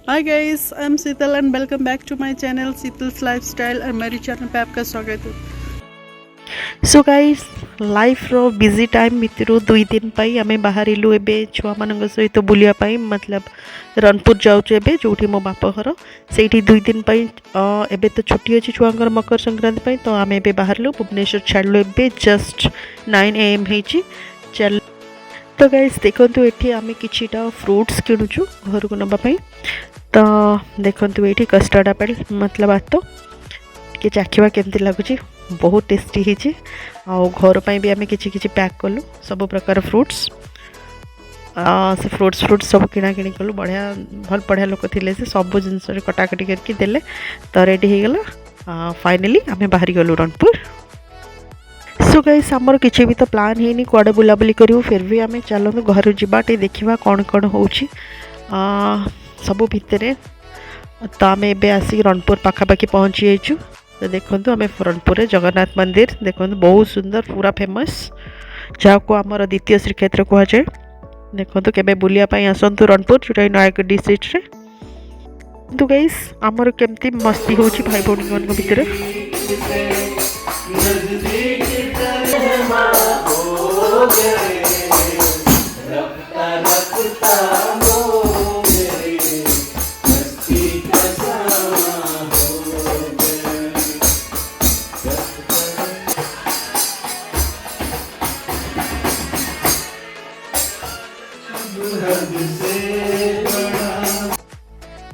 Hi guys, I am Sheetal and welcome back to my channel Sheetal's lifestyle. और मेरी channel पे आपका स्वागत है। सो गाइस, लाइफ रो बिजी टाइम भितर 2 दिन पाई आमे बाहरिलु एबे छुआ मानक सहित बुलिया पाई, मतलब रनपुर जाउछु एबे जोठी मो बाप घर सेठी 2 दिन पाई। एबे तो छुट्टी अछि छुआंकर मकर संक्रांति पाई, तो आमे एबे बाहरिलु भुवनेश्वर छाड़लु एबे जस्ट 9 AM हेची। चल तो गाइस देखंतु एठी आमे किछिटा फ्रूट्स किनुछु घर को नबा पाई। तो देखंतु एठी कस्टर्ड एप्पल मतलब आतो के चाखिबा केमती लागुची, बहुत टेस्टी हिची। आ घर पाई भी आमे किछि किछि पैक कलु सब प्रकार फ्रूट्स। से फ्रूट्स सब किना किणी कलु, बढ़िया भल बढ़िया लोक थिले से सब जिंस रे कटाकटी करके देले, तो रेडी हे गेला। फाइनली आमे बाहरी गलु रनपुर। सो गाइस हमर किछि भी तो प्लान हेनी कुआडे बुलाबुली करियो, फिर भी आमे चलनु घर जिबाटे देखिबा कोन कोन होउची सबू भितर। तो आम एबे आसिक रणपुर पाखापाखि पहुँची जाइछु। तो देखो आम रणपुर जगन्नाथ मंदिर देखो बहुत सुंदर पूरा फेमस, जहाँ को आमर द्वितीय श्रीक्षेत्र कहुए। देखो केबे बुलिया आसतु रणपुर जोटा नयागढ़ डिस्ट्रिक्ट रे। तो गाइस आमर केमती मस्ती होची भाई भौणी मान भितर।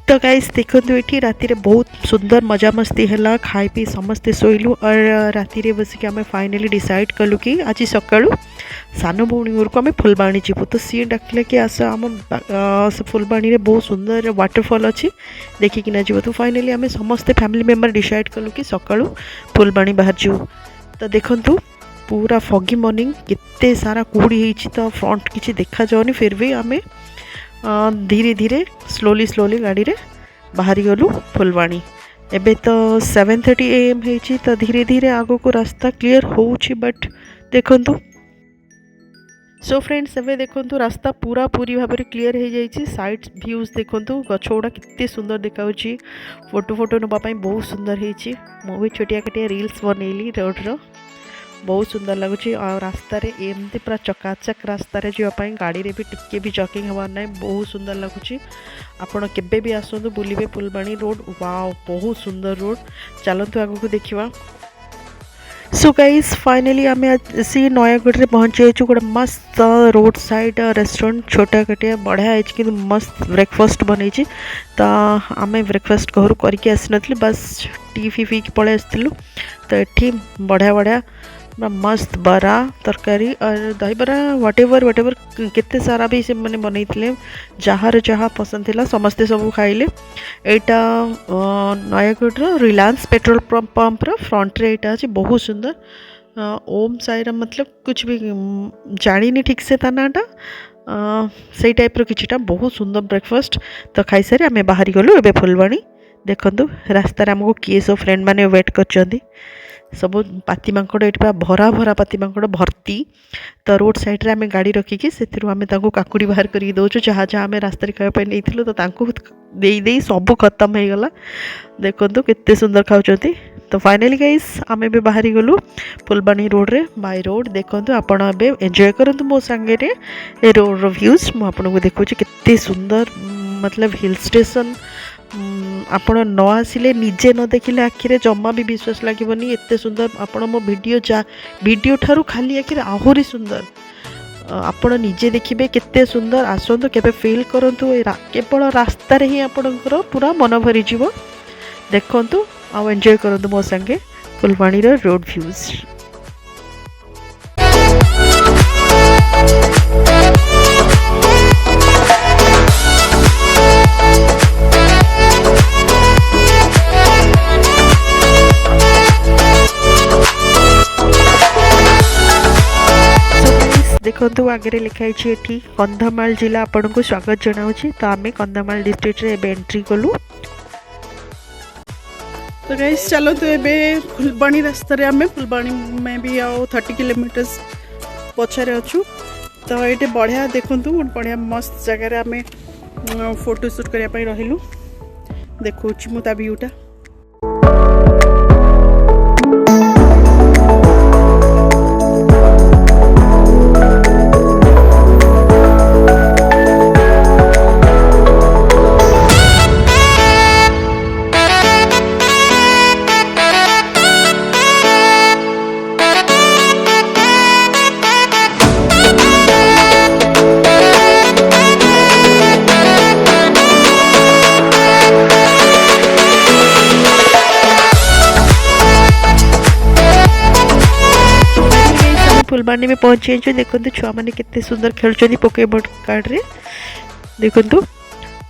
तो गाइस देखो ये राति रे बहुत सुंदर मजा मस्ती है, खाई पी समस्ते शोलु। और राति रे बसिक आम फाइनाली डिसाइड कलु कि आज सकाळु सान भौणी घर को आम फुलबाणी जीवु। तो सी डाकिले कि आस आम फुलबाणी रे बहुत सुंदर वाटरफॉल अच्छी देखिकिना जीव। तो फाइनाली आम समस्ते फैमिली मेंबर डिसाइड कलु कि सकाळु फुलबाणी बाहर जीवु। तो देखंतु पूरा फगी मॉर्निंग केते सारा कुहुड़ी होइछि, तो फ्रंट किछि देखा जाउनी, फिर भी आमे धीरे धीरे स्लोली गाड़ी रे बाहरी गलु फुलबाणी। एबे तो 7:30 AM हेची, तो धीरे धीरे आगो को रास्ता क्लियर होउछि, बट देखंतु। सो फ्रेंड्स एबे देखंतु रास्ता पूरा पूरी भाव में क्लियर हो जाइछि। साइड व्यूज देखंतु गछ गुड़ा कितने सुंदर देखाउछि, फोटो नबा पई बहुत सुंदर हेछि। मो भी छोटिया कटिया रील्स बनैली रोड रो, बहुत सुंदर लगुच। रास्ता रे एमती पूरा चकाचक रास्ता रे जीवाई गाड़ी रे भी टिके भी चकिंग हबार ना, बहुत सुंदर लगुच। आपण केबे भी आसतु बुलिबे फुलबाणी रोड, वाओ बहुत सुंदर रोड। चलतु आगु को देखिबा। सो गाइस फाइनली आम सी नयागढ़ रे पहुँची जाइछु। गोटे मस्त रोड साइड रेस्टोरेंट छोटा कटिया बढ़िया है कि मस्त ब्रेकफास्ट बनई। तो आम ब्रेकफास्ट घर करके आसी नथि, बस टी फी पी पलि आसलु। तो ये बढ़िया बढ़िया मस्त बरा तरकारी और दही बरा व्हाटेवर केते सारा भी से मैंने बनई, जार जहाँ पसंद थिला समस्ते सब खाइले। एटा नयागढ़ रिलायंस पेट्रोल पंप रो फ्रंट रे एटा अछि, बहुत सुंदर। ओम साईराम मतलब कुछ भी जानी ठीक से ता नाटा से टाइप रो किछिटा बहुत सुंदर ब्रेकफास्ट। तो खाई सारी आमे बाहरी गलु एबे फुलबाणी। देखंतु रास्ता रे हमको किए सब फ्रेंड माने वेट करचंदी, सब पाती मांकड़ ये भरा भरा पाती मांकड़ भर्ती। तो रोड साइड रे आमे गाड़ी रखिकी से आमे तांको काकुड़ी बाहर करके दउछु, जहाँ जहाँ आमे रास्ता रे खाଇବା ପାଇଁ ନେଇଥିଲୁ। तो तांको देई देई सब खत्म हो गला। देखंतु केते सुंदर खाउचंती। तो फाइनली गाइस आमे भी बाहरी गलु फुलबाणी रोड रे बाय रोड। देखंतु आपण एबे एन्जॉय करंतु मो संगे रे ए रोड रो व्यूज। मु आपन को देखौची केते सुंदर, मतलब हिल स्टेशन आपण न आसिले निजे न देखिले आखिरे जम्मा भी विश्वास लागबनी, एते सुंदर। आपण मो वीडियो ठारू खाली आखिरे आहुरी सुंदर, आपण निजे देखिबे केते सुंदर। आसंतु केबे फील करंतु केवल रास्ता रे ही आपणकर पूरा मन भरी जीवो। देखंतु आ एन्जॉय करंतु मो संगे फुलबाणी रो रोड व्यूज। देखो आगे लिखाई एठी कंधमाल जिला आपण को स्वागत जनाऊँगी। तो आम कंधमाल डिस्ट्रिक्ट रे एबे एंट्री कलु। तो गाइस चलो तो एबे फुलबाणी रास्ता रे आम फुलबाणी में भी आओ 30 किलोमीटर्स पछारे अच्छु। तो ये बढ़िया देखु बढ़िया मस्त जगार आम फोटो शूट करने रहिलु देखो मु ता व्यूटा फुलबाणी में पहुँचे देखो छुआ मैंने केते सुंदर खेलुं पोकेमोन कार्ड रे देखो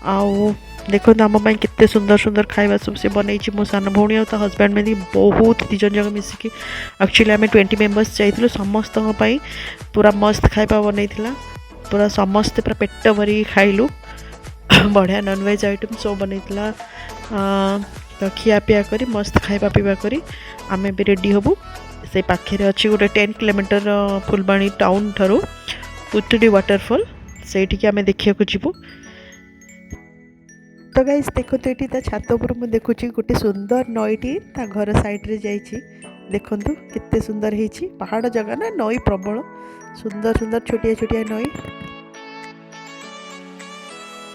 आउ देखो आम केते सुंदर सुंदर खाଇବା सब से बनई मो सान भौणी आ हजबैंड में बहुत दिजन जगह मिसिकी एक्चुअली आम 20 मेंबर्स जाइलु समस्त पूरा मस्त खाଇବା बनई पूरा समस्ते पूरा पेट भरी खाइलु बढ़िया नॉनवेज आइटम सब बनई तो खिया पिया करी मस्त खाଇବା पीवा करी आम भी रेडी हबु से पाखे अच्छी गोटे 10 किलोमीटर फुलबाणी टाउन ठारू पुतुड़ी वाटरफॉल से आम देखा जीवु तो गाइस देखो तो ये छात उपर मुझे देखुची गोटे सुंदर नईटी ता घर साइड रे जाइए देखु केते सुंदर है पहाड़ जगह ना नई प्रबल सुंदर सुंदर छोटिया छोटिया नई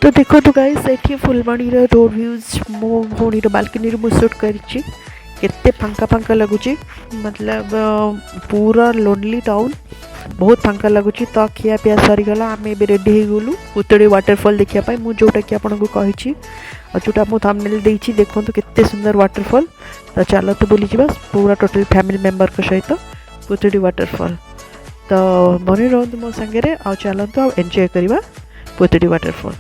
तो देखो तो गाइस ये फुलबाणी रोड व्यूज मो भौणी बालकनी मुझे शूट करी केते फांका फांका लगुच मतलब पूरा लोनली टाउन बहुत फांका लगुच तो खिया पिया सरीगला आम भी रेडी हो गलु पुतुड़ी वाटरफॉल देखापी मुझे जोटा कि आपको कही जोटा मुझे थंबनेल देइछि देखो तो केते सुंदर वाटरफॉल तो चलो तो बुली जावा पूरा टोटल फैमिली मेंबर को सहित पुतुड़ी वाटरफॉल तो बनी रहतु मो सांगे आ चलतु आ एंजॉय करवा पुतुड़ी वाटरफॉल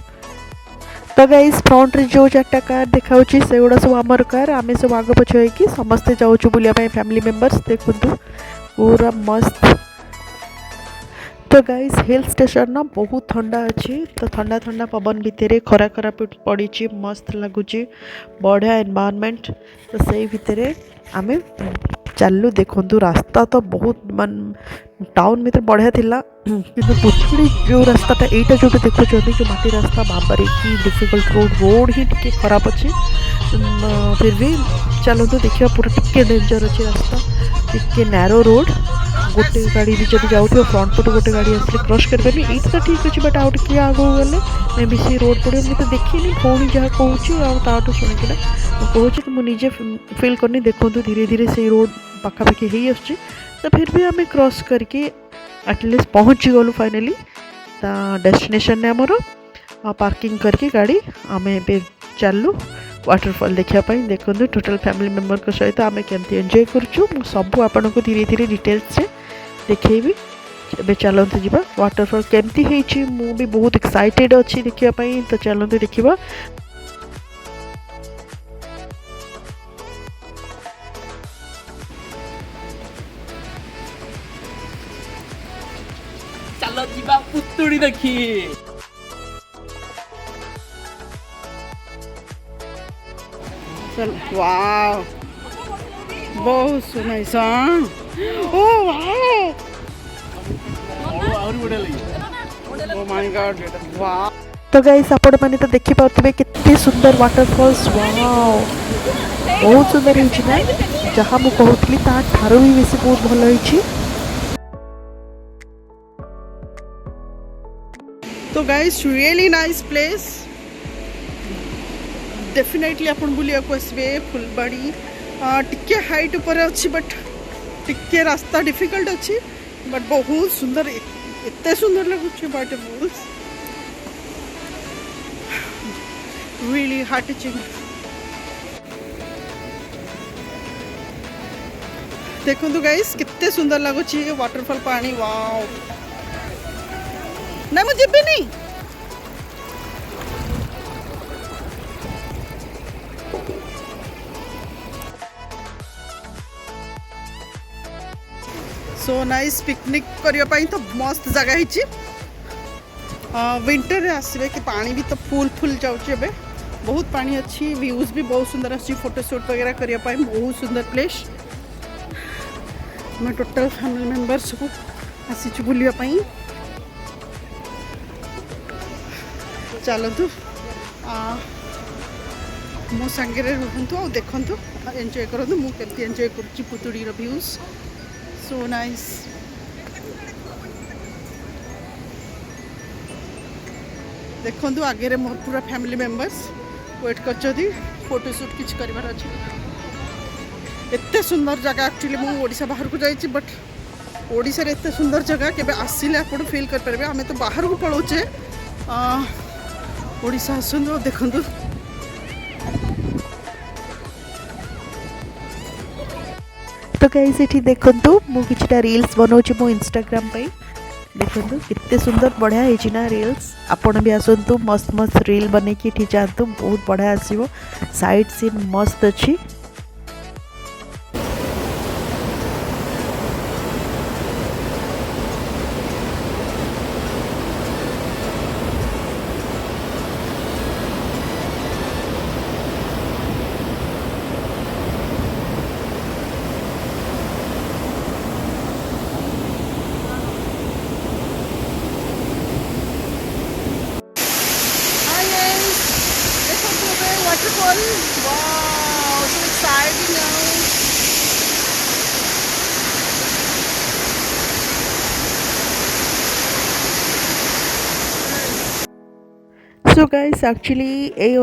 तो गाइस फ्रंट रे जो 4टा कार देखा से गुड़ा सब आमर कार आम सब आग पछ होगी समस्ते जाऊँ बुलाया फैमिली मेंबर्स देखु पूरा मस्त तो गाइस हिल स्टेशन ना बहुत ठंडा अच्छी तो ठंडा ठंडा पवन भितर खरा खरा पड़ी मस्त लगुच बढ़िया एनवायरनमेंट तो से भितर आम चलू देखु रास्ता तो बहुत मान टाउन में तो बढ़िया थिला किंतु पुतुड़ी जो रास्ताटा यहीटा जो देखुं जो माटी रास्ता बाबारे की डिफिकल्ट रोड ही टिके खराब अच्छे फिर भी चलते देखिए पूरा टिके डेंजर अच्छे रास्ता टिके नैरो रोड गोटे गाड़ी भी जब जाऊँ फ्रंट पटू गोटे गाड़ी आसले क्रॉस करें ये तो ठीक अच्छे बट आउट किए आगे गले मे बी सी रोड पड़े मुझे तो देखी पुणी जहाँ कहूँ शुणिकिना कहूँ तो मुझे फिल करनी देखूँ धीरे धीरे से रोड पाखापाखि हो आसुची तो फिर भी आम क्रॉस करके एटलिस्ट पहुँची गलु फाइनली डेस्टिनेशन ने आमर पार्किंग करके गाड़ी आम ए चलू वाटरफॉल देखापी देखो टोटल फैमिली मेंबर को सहित आम केमती एंजॉय करूँ सबू आपन को धीरे धीरे डिटेल्स से देखी ए चलते जावा वाटरफॉल केमती है मु भी बहुत एक्साइटेड अच्छी देखापी तो चलते देखा चलो जीवा पुतुड़ी देखी चल वाव बहुत सुनाई सा ओ वाव ओ माय गॉड वाव तो गाइस आपण माने तो देखि पाउतबे कितने सुंदर वाटरफॉल्स वाव बहुत सुंदर है ना जहाँ मु कहूतली ता ठारो भी बेसी बहुत भलो है। तो guys really nice place definitely अपन बुलिया को आसबे फुलबाड़ी टिके हाइट ऊपर अच्छी बट टिके रास्ता डिफिकल्ट अच्छी बट बहुत सुंदर एते सुंदर लगुच वाटरफॉल्स रियली हार्ट टचिंग देखो गाइस कितने सुंदर लगुच वाटरफॉल पानी वाओ ना मुझे भी नहीं सो नाइस पिकनिक करने तो मस्त जगह है विंटर रे आसबे कि पानी भी तो फुल फुल जाऊँचे बहुत पानी अच्छी व्यूज भी बहुत सुंदर अच्छी फोटो शूट वगैरह करने बहुत सुंदर प्लेस मैं टोटल फैमिली मेंबर्स को आसी बुलापी चलतु मो सांगे रुहतु और देखु एंजॉय करूँ मु केमती एंजॉय कर पुतुड़ी व्यूज सो नाइस। देखु आगे मोर पूरा फैमिली मेंबर्स वेट कर फोटोशूट किसी कर एते सुंदर जगह एक्चुअली मुझे ओडिशा बाहर को जाइए बट ओडिशा रे एते सुंदर जगह केबे आसिले आपण फील कर परबे। हमें तो बाहर को पळौचे ओडिशा आसुन देखंतु तो गाइस एठी देखंतु मु किछटा रील्स बनाउची मो इंस्टाग्राम पे देखंतु कितने सुंदर बढ़िया है ना रील्स। आपण भी आसंतु मस्त मस्त रील बने की एठी जातु बहुत बढ़िया आसीबो साइड सीन मस्त अछि। Waterfall. Wow, so exciting now. So guys actually ये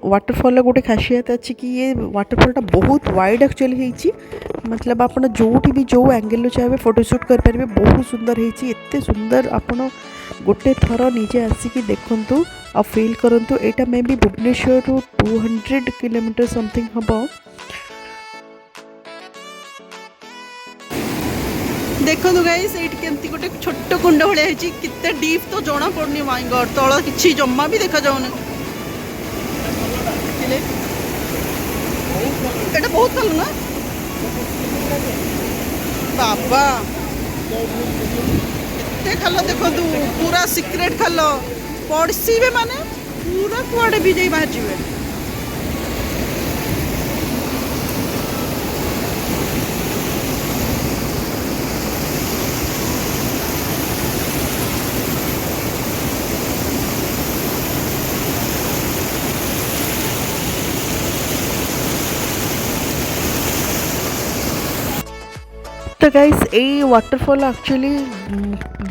वाटरफॉल गोटे खासियत अच्छी कि ये वाटरफॉलटा बहुत वाइड एक्चुअली होइछि मतलब आप जोटी भी जो एंगल चाहिए फोटोशूट कर पारे बहुत सुंदर होइछि एते सुंदर आपण गोटे थर निजे आसिकी देखंतु और फील करंतु। एटा मे बी भुवनेश्वर रु 200 किलोमीटर समथिंग हम। देखो गाइस ये केमती गोटे छोट कुंड भाया कितने डीप तो जना पड़नी माय गॉड तल किसी जमा भी देखा जाऊनी एटा बहुत भल ना बाबा एते खाल देखो पूरा सिक्रेट खाल पड़सी माने पूरा कुआड़े भी जाई बाहर जीवे। तो गाइस ये वाटरफॉल एक्चुअली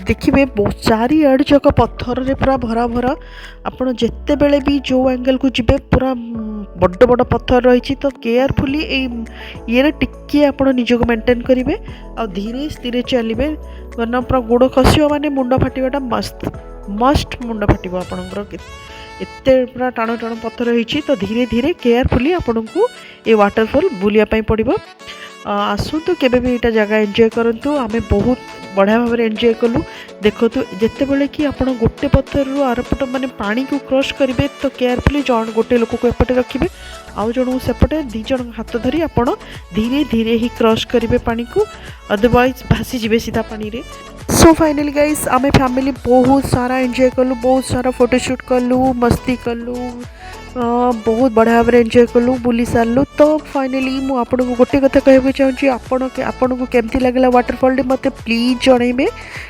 देखिए बहुत चारिआड़ जक पत्थर रे पूरा भरा भरा आपड़ जिते बेले भी जो एंगल को जीवे पूरा बड़ बड़ पत्थर रही तो केयरफुली ये टिके आप निजक मेंटेन करेंगे और धीरे धीरे चलिए वरना पूरा गोड़ खसो माने मुंड फाटिबाटा मस्ट मुंड फाट आपंकर एते पूरा टाण टाण पत्थर रही तो धीरे धीरे केयरफुली आपन को ये वाटरफॉल बुलिया पड़ो। आसतु केबे भी एटा जगह एंजॉय करंतु आमे बहुत बढ़िया भाव एंजॉय कलु। देखो जिते बड़े कि आप गोटे पत्थर रु आरपट माने पानी को क्रॉस करेंगे तो केयरफुली जन गोटे लोक को एपटे रखिए आउ जन सेपटे दी जन हाथ धरी आप धीरे धीरे ही क्रॉस करेंगे पानी को अदरवाइज भासी जीवे सीधा पानी रे। सो फाइनली गाइस आमे फैमिली बहुत सारा एंजॉय कलु बहुत सारा फोटोशूट कलु मस्ती कलु बहुत बढ़िया भाव एंजॉय कलु बुली सारू। तो फाइनली मु आपन को गोटे कथा कहबो चाहूँगी आपन को केमती लागला वाटरफॉल मते प्लीज जनइबे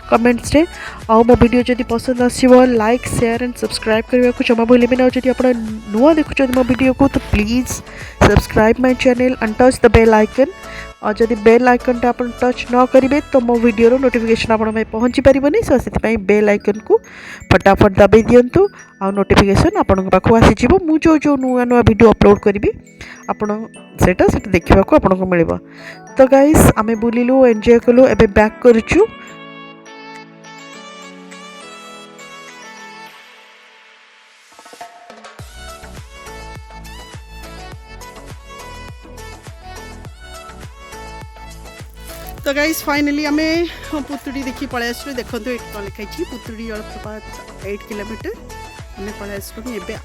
कमेंट्स रे आउ मो वीडियो जदि पसंद आसीबो लाइक शेयर एंड सब्सक्राइब करबा को जमा भूलिबे ना। जदि आपन नुआ देखुछन मो वीडियो को तो please subscribe my channel and touch the bell icon और जदि बेल आइकन टा अपन टच न करेंगे तो मो वीडियो नोटिफिकेशन आपन पहुँची पारबनी सो से बेल आइकन को फटाफट दबाई दिंतु आ नोटिफिकेशन आपन पाखु आसीजिवो मु जो जो नुआ नुआ वीडियो अपलोड करी आपन सेटा देखा आपन को मिलिबो। तो गाइस आमे बुलिलु एंजॉय कलु एबे बैक करछु। तो गाइस फाइनली आम पुतुड़ी देखी पलि आसलु। देखो ये कौन लिखाई पुतुड़ी जलप्रपात 8 किलोमीटर आम पलि आसलु। एवं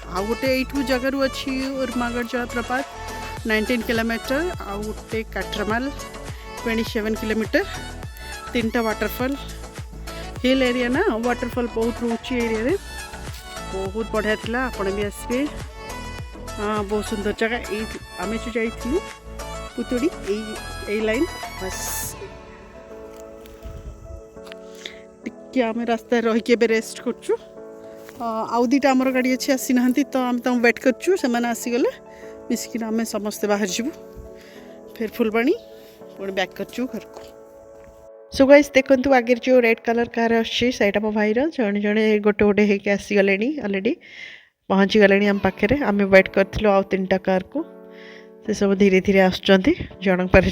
आउ गोटे यू जगार अच्छी उर्मागढ़ जलप्रपात 19 किलोमीटर आउ गोटे काट्रामाल 27 किलोमीटर 3टा वाटरफॉल हिल एरिया ना वाटरफॉल बहुत रोचे एरिया रे बहुत बढ़िया था। आपण भी आसबे हाँ बहुत सुंदर जगह ये आम जो जाइलु पुतुड़ी ए लाइन बस टिके आम रास्ता रहीकि रेस्ट करछु आउ दुईटा आमर गाड़ी अच्छी आसी ना तो आम तक वेट करचु से आसीगले मिसिक आम समस्ते बाहर जीवु फिर फुलबाणी पुणी बैक करचु घर को। सो गाइस देखंतु आगे जो रेड कलर कार आछी सेटा मो भाईर जणे जणे गोटे गोटे हेके आसी गलेनी ऑलरेडी पहुँची गलेनी आम पाखे आम वेट करथिलु आ 3टा कार को से सब धीरे धीरे आसुचंती जनक पर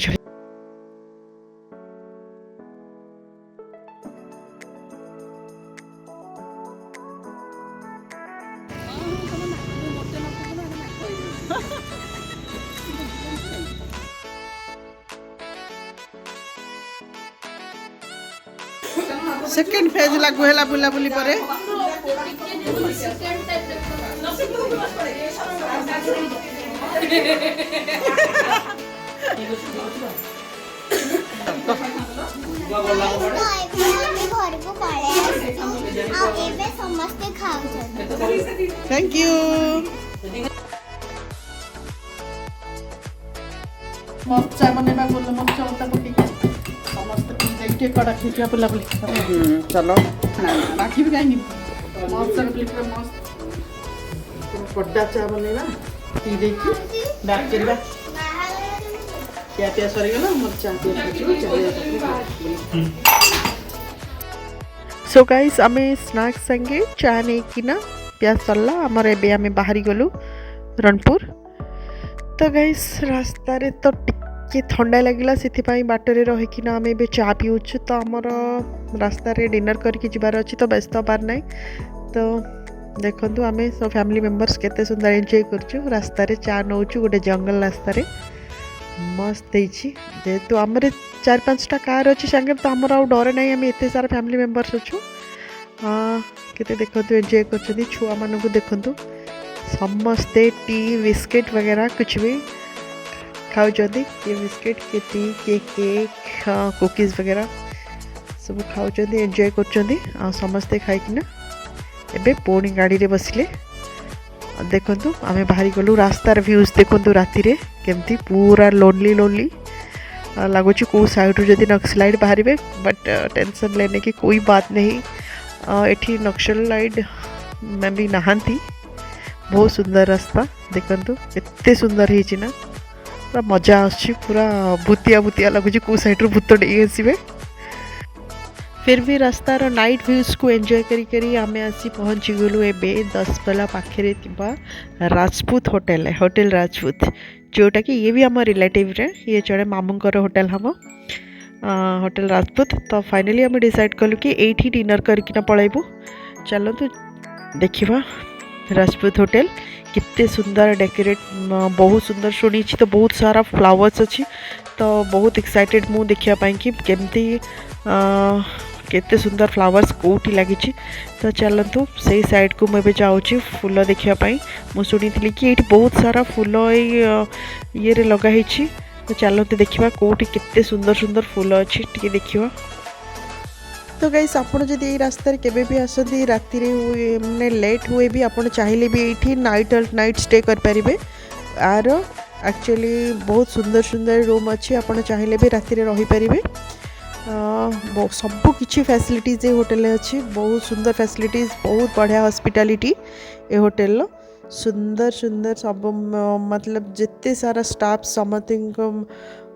सेकेंड फेज लागू है बुला बुली परे थैंक यू मर्चा बनेबा बोल मर्चा उता कुटी समस्त देखिए कड़ा खिचिया बुला बुली चलो बाकी भी कहीं मर्चा प्लेट में मस्त पड्डा चा बनेबा पी देखी बैक करबा क्या क्या सरी गला मर्चा चले सो गाइस आमे स्नैक्स संगे चा नहीं कि ना प्याज सरला आमर एबे आमे बाहरी गलु रणपुर। तो गाइस रास्ता रे तो टिके ठंडा लगिला से बाटरे रहीकि आम ए चा पीऊँ तो आमर रास्ता रे डिनर करके जीवार अच्छी तो व्यस्त हबार ना तो देखु आम सब फैमिली मेंबर्स केते सुंदर एंजॉय करछु रास्ता रे चा नौचु गोटे जंगल रास्ता रे मस्त होती जेहेतु आम 4-5टा कार अच्छी सांगे तो आमर आ डर ना आम एत सारा फैमिली मेंबर्स अच्छु केते देखु एंजॉय कर छुआ मानक देखु समस्ते टी बिस्किट वगैरह कुछ भी खाऊ किए बिस्किट किए टी किए केक कुकीज वगैरह सब खाऊ एंजॉय कर समस्ते खाइकिना एबे पुणी गाड़ी रे बसिले देखु आम बाहरी गलु रास्तार व्यूज देखु राति रे केमती पूरा लोनली लोनली लगुच कौ साइड जदि नक्सलाइट बाहर बट टेंशन लेने की कोई बात नहीं एठी नक्सलाइट में भी नहांती बहुत सुंदर रास्ता देखु एते सुंदर है ना पूरा मजा आछी पूरा भूतिया भूतिया लगुच कौ साइड भूत डे आसवे फिर भी रास्तार नाइट व्यूज को एंजॉय करी आमे आसी पहुँची गलु एबे 10 पाखे राजपूत होटेल है होटेल राजपूत जोटा कि ये भी आम रिलेटिव रे ये जड़े मामूंकर होटेल हम होटेल राजपूत। तो फाइनली आम डिसाइड कलु कि एठी डिनर करके पलैबू चलतु देखा राजपूत होटेल कितने सुंदर डेकोरेट बहुत सुंदर शुणी तो बहुत सारा फ्लावर्स अच्छी तो बहुत एक्साइटेड मु देखापी कि केमती केते सुंदर फ्लावर्स कोठी लगी तो चलतु से साइड को मुझे जाऊँगी फूल देखापी मु शुणी कि ये बहुत सारा फूल ये लगाई तो चलते देखा कोठी केते सुंदर सुंदर फूल अच्छी टी देखा। तो गाइस आपड़ जब ये रास्तार केबे भी आसती राति हुए मैंने लेट हुए भी आप चाहिए भी ये नाइट स्टे करें आर एक्चुअली बहुत सुंदर सुंदर रूम अच्छी आप चाहिए भी राति रहीपर सबू किसी फैसिलिटीज ये होटेल अच्छी बहुत सुंदर फैसिलिटीज बहुत बढ़िया हॉस्पिटैलिटी ए होटेल सुंदर सुंदर सब मतलब जिते सारा स्टाफ समस्त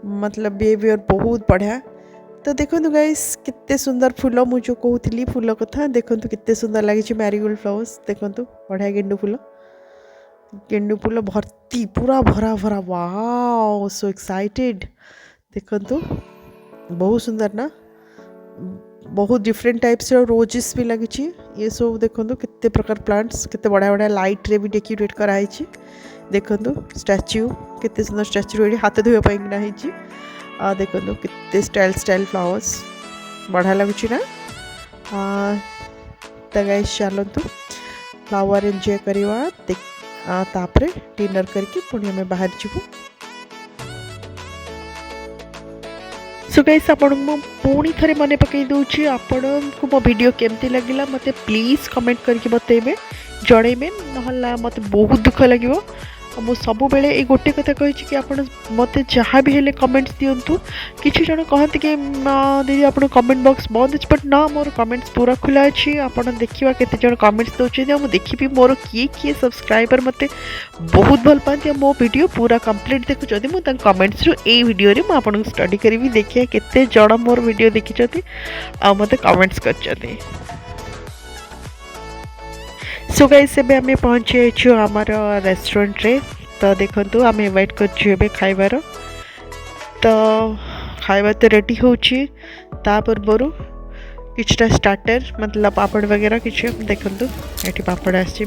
मतलब बिहेवियर बहुत बढ़िया। तो देखो गाइस कितने सुंदर फूल मुझे कहूली फूल कथा देखो कितने सुंदर लगी मैरीगोल्ड फ्लावर्स देखो बढ़िया गेंडू फूल भर्ती पूरा भरा भरा वाओ सो एक्साइटेड देखो बहुत सुंदर ना बहुत डिफरेंट टाइप्स रोजेस भी लगी ये सब देखो कितने प्रकार प्लांट्स कितने बढ़िया बढ़िया लाइट रे भी डेकोरेट कराई देखो स्टैच्यू कितने सुंदर स्टैच्यू हाथ धोवाई ना देखो कितने स्टाइल फ्लावर्स बढ़िया लगुच ना तो गाइस चलतु फ्लावर एंजॉय करवा तापरे डिनर करके पुणी आम बाहर जीवु। सो गाइस आपण मो पुणी थरे मने पकई दूची आपण को मो वीडियो केमती लगिला मते प्लीज कमेंट करके बतेबे जणेबे नहला मते बहुत दुख लागिवो मु सब बेले ये गोटे कथा कही कि आप मत जहाँ भी हेले कमेंट्स दिंतु किसी जन कहते कि दीदी आप कमेंट बॉक्स बंद अच्छे बट ना मोर कमेंट्स पूरा खुला अच्छी आप देखा केते जन कमेंट्स दौरान मुझे देखी मोर किए किए सब्सक्राइबर मत बहुत भल पाती मो वीडियो पूरा कंप्लीट देखुं मुझे कमेंट्स रू ए वीडियो रे आपको स्टडी करी देखिए केते जन मोर वीडियो देखी आ मत कमेंट्स कर। सो गाइस एबे आमे पहुँची आइछु आमर रेस्टोरेंट रे तो देखंतु आमे वेट करछु एबे खाइबार तो खाइबा तो रेडी होछि ता पूर्वरु किछटा स्टार्टर मतलब पापड़ वगैरह किछ देखंतु एठी पापड़ आछि।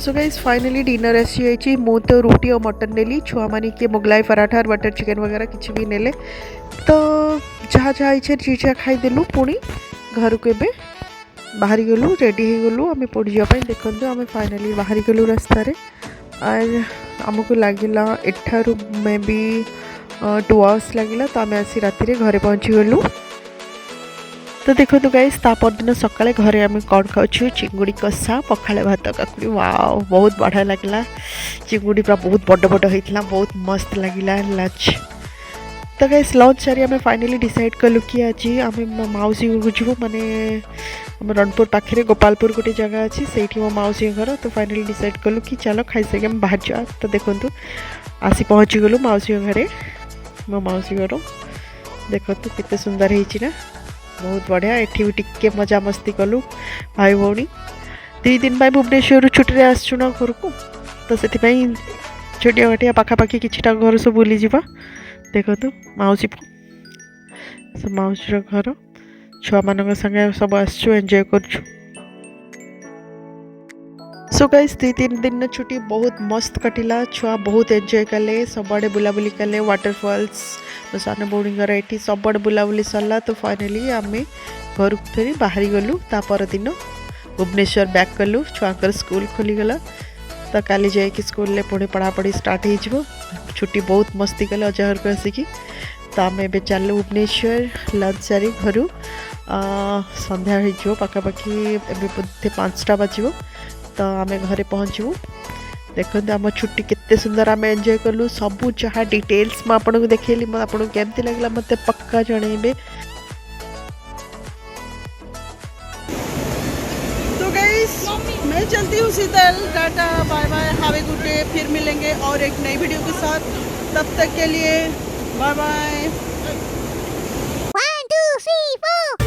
सो गाइस फाइनली डिनर आसी आइछि मु तो रोटी और मटन नेली छुआ मानी के मुगलाई पराठा और बटर चिकन वगैरह किछ भी नेले तो जहाँ जहाँ इच्छा चीजा खाईदेलु पुणी घर को एबे बाहरी गलु रेडी हो गलु आम पड़ जावाई देखु आम फाइनाली बाहरी गलु रास्तार और आमको लगिला एठारू मे बी 2 आवर्स लगिला तो आम आसी राति घरे पहुँची गलु। तो देखो गाइस तापरदिन सकाଳେ घरे आम कौन खाऊँ चिंगुड़ी कषा पखाले भात काकुड़ी वाओ बहुत बढ़िया लगला चिंगुड़ी पूरा बहुत बड़ बड़ होता बहुत मस्त लगिला लंच। तो गाइस लंच सारी आम फाइनाली डिसाइड कलु कि आज आम मौसी घर जीवु माने आम रणपुर पाखे गोपालपुर गोटे जगह अच्छी से मो मौसी घर तो फाइनाली डिसाइड कलु कि चलो खाई साइक आम बाहर जा। तो देखु आसी पहुँची गलु मौसी घरे मो मौसी घर देखु केते सुंदर है बहुत बढ़िया एठी भी टिके मजा मस्ती कलु भाई भौणी 2 दिन भुवनेश्वर छुट्टी आसचुना घर को तो से छोटिया घटिया पाखापाखि किछटा घर सब बुली जावा देखो मौसी मौसी घर छुआ मान संगे सब आसचु एंजॉय करछु। सो गाइस 2-3 दिन छुट्टी बहुत मस्त कटिला छुआ बहुत एंजॉय कले सबड़े बुलाबुली कले वाटरफॉल्स मो सान भौणी घर ये सबड़े बुलाबुली सरला तो फाइनाली आम घर को फेरी बाहरी गलु ता पर दिन भुवनेश्वर बैक कलु छुआंकर स्कूल खोलीगला तो काली जाइए स्कूल में पुणी पढ़ापढ़ी स्टार्ट हो छुट्टी बहुत मस्ती कले अजा घर को आसिकी तो आम ए चलु भुवनेश्वर लंच सारी घर संध्या हो पाखापाखि बोधे 5टा बाजिव तो आम घरे पहुँचू देखते आम छुट्टी केते सुंदर आम एंजॉय कलु सबू जहाँ डिटेल्स मैं आपको देखली आपको केमती लगला मत पक्का जनइबे। तो गाइस मैं चलती हूँ Sheetal tata bye bye have a good day फिर मिलेंगे और एक नई वीडियो के साथ तब तक के लिए बाय बाय 1 2 3 4